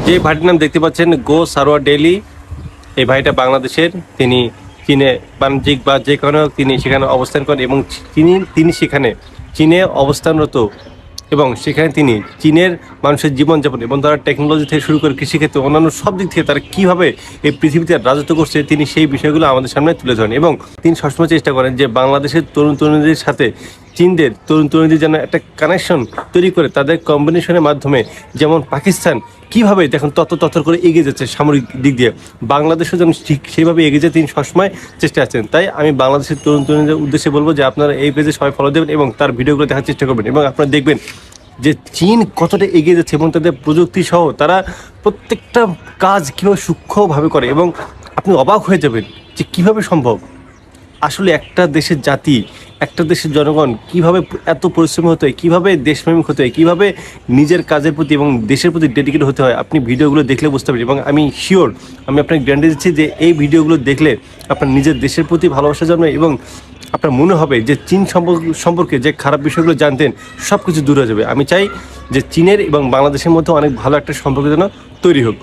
যে ভাইটির নাম দেখতে পাচ্ছেন গো সারোয়ার ডেইলি, এই ভাইটা বাংলাদেশের। তিনি চীনে বাণিজ্যিক বা যে কোনো তিনি সেখানে অবস্থান করেন এবং তিনি সেখানে চীনে অবস্থানরত এবং সেখানে তিনি চীনের মানুষের জীবনযাপন এবং তারা টেকনোলজি থেকে শুরু করে কৃষিক্ষেত্রে অন্যান্য সব দিক থেকে তারা কীভাবে এই পৃথিবীতে রাজত্ব করছে তিনি সেই বিষয়গুলো আমাদের সামনে তুলে ধরেন। এবং তিনি সবসময় চেষ্টা করেন যে বাংলাদেশের তরুণ তরুণীদের সাথে চীনদের তরুণ তরুণীদের যেন একটা কানেকশন তৈরি করে তাদের কম্বিনেশনের মাধ্যমে, যেমন পাকিস্তান কীভাবে দেখুন তত্তর করে এগিয়ে যাচ্ছে সামরিক দিক দিয়ে, বাংলাদেশও যেন ঠিক সেইভাবে এগিয়ে যায় তিনি সবসময় চেষ্টা আছেন। তাই আমি বাংলাদেশের তরুণ তরুণীদের উদ্দেশ্যে বলবো যে আপনারা এই পেজে সবাই ফলো দেবেন এবং তার ভিডিওগুলো দেখার চেষ্টা করবেন এবং আপনারা দেখবেন যে চীন কতটা এগিয়ে যাচ্ছে এবং তাদের প্রযুক্তি সহ তারা প্রত্যেকটা কাজ কীভাবে সূক্ষ্মভাবে করে এবং আপনি অবাক হয়ে যাবেন যে কীভাবে সম্ভব। আসলে একটা দেশের জাতি, একটা দেশের জনগণ কীভাবে এত পরিশ্রমী হতে হয়, কীভাবে দেশপ্রেমিক হতে হয়, কীভাবে নিজের কাজের প্রতি এবং দেশের প্রতি ডেডিকেট হতে হয়, আপনি ভিডিওগুলো দেখলে বুঝতে পারবেন। এবং আমি শিওর, আমি আপনাকে গ্যারান্টি দিচ্ছি যে এই ভিডিওগুলো দেখলে আপনার নিজের দেশের প্রতি ভালোবাসা জন্মে এবং আপনার মনে হবে যে চীন সম্পর্কে যে খারাপ বিষয়গুলো জানতেন সব কিছু দূর হয়ে যাবে। আমি চাই যে চীনের এবং বাংলাদেশের মধ্যে অনেক ভালো একটা সম্পর্ক যেন তৈরি হোক।